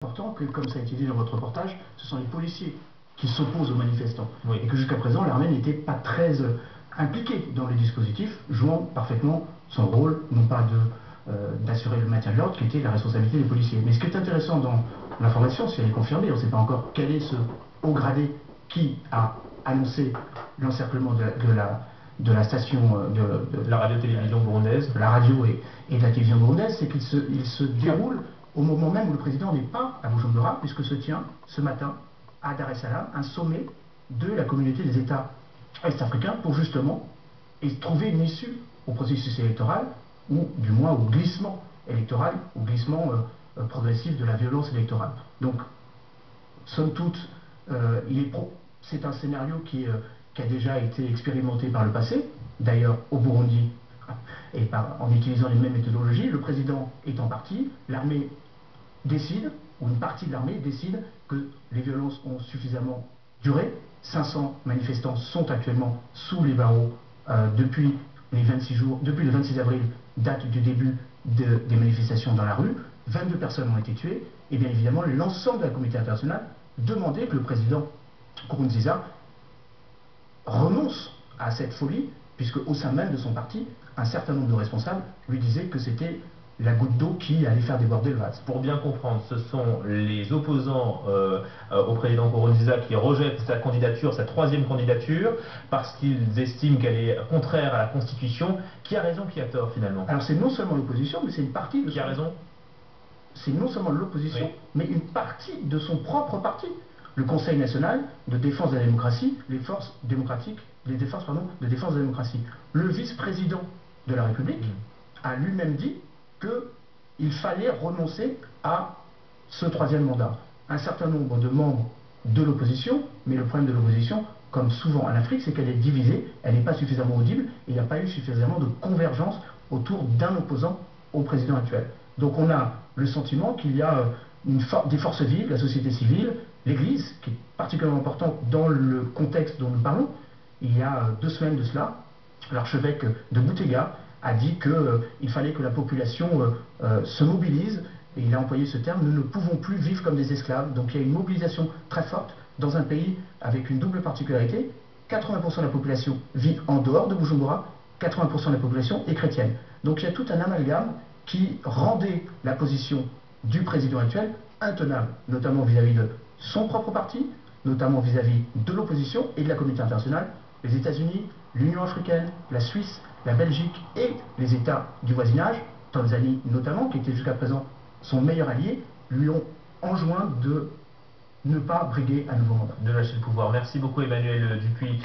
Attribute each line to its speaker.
Speaker 1: Important que, comme ça a été dit dans votre reportage, ce sont les policiers qui s'opposent aux manifestants.
Speaker 2: Oui.
Speaker 1: Et que jusqu'à présent, l'armée n'était pas très impliquée dans les dispositifs, jouant parfaitement son rôle, non pas d'assurer le maintien de l'ordre, qui était la responsabilité des policiers. Mais ce qui est intéressant dans l'information, si elle est confirmée, on ne sait pas encore quel est ce haut gradé qui a annoncé l'encerclement de la station
Speaker 2: de la radio-télévision burundaise,
Speaker 1: de la radio et de la télévision burundaise, c'est qu'il se déroule au moment même où le président n'est pas à Bujumbura, puisque se tient ce matin à Dar es Salaam un sommet de la communauté des États est-africains pour justement trouver une issue au processus électoral, ou du moins au glissement électoral, au glissement progressif de la violence électorale. Donc, somme toute, c'est un scénario qui a déjà été expérimenté par le passé, d'ailleurs au Burundi, et en utilisant les mêmes méthodologies. Le président est en partie, l'armée décide, ou une partie de l'armée décide que les violences ont suffisamment duré. 500 manifestants sont actuellement sous les barreaux depuis le 26 avril, date du début des manifestations dans la rue. 22 personnes ont été tuées, et bien évidemment l'ensemble de la communauté internationale demandait que le président Nkurunziza renonce à cette folie, puisque au sein même de son parti, un certain nombre de responsables lui disaient que c'était la goutte d'eau qui allait faire déborder le vase.
Speaker 2: Pour bien comprendre, ce sont les opposants au président Nkurunziza qui rejettent sa candidature, sa troisième candidature, parce qu'ils estiment qu'elle est contraire à la Constitution. Qui a raison, qui a tort finalement?
Speaker 1: Alors c'est non seulement l'opposition, mais c'est une partie de...
Speaker 2: Qui a raison?
Speaker 1: C'est non seulement l'opposition,
Speaker 2: oui,
Speaker 1: mais une partie de son propre parti. Le Conseil national de défense de la démocratie, les forces démocratiques, de défense de la démocratie. Le vice-président de la République a lui-même dit qu'il fallait renoncer à ce troisième mandat. Un certain nombre de membres de l'opposition, mais le problème de l'opposition, comme souvent en Afrique, c'est qu'elle est divisée, elle n'est pas suffisamment audible, et il n'y a pas eu suffisamment de convergence autour d'un opposant au président actuel. Donc on a le sentiment qu'il y a des forces vives, la société civile, l'Église, qui est particulièrement importante dans le contexte dont nous parlons. Il y a 2 semaines de cela, l'archevêque de Boutega a dit qu'il fallait que la population se mobilise, et il a employé ce terme, nous ne pouvons plus vivre comme des esclaves. Donc il y a une mobilisation très forte dans un pays avec une double particularité. 80% de la population vit en dehors de Bujumbura, 80% de la population est chrétienne. Donc il y a tout un amalgame qui rendait la position du président actuel intenable, notamment vis-à-vis de son propre parti, notamment vis-à-vis de l'opposition et de la communauté internationale. Les États-Unis, l'Union africaine, la Suisse, la Belgique et les États du voisinage, Tanzanie notamment, qui était jusqu'à présent son meilleur allié, lui ont enjoint de ne pas briguer un nouveau mandat.
Speaker 2: De lâcher le pouvoir. Merci beaucoup Emmanuel Dupuis.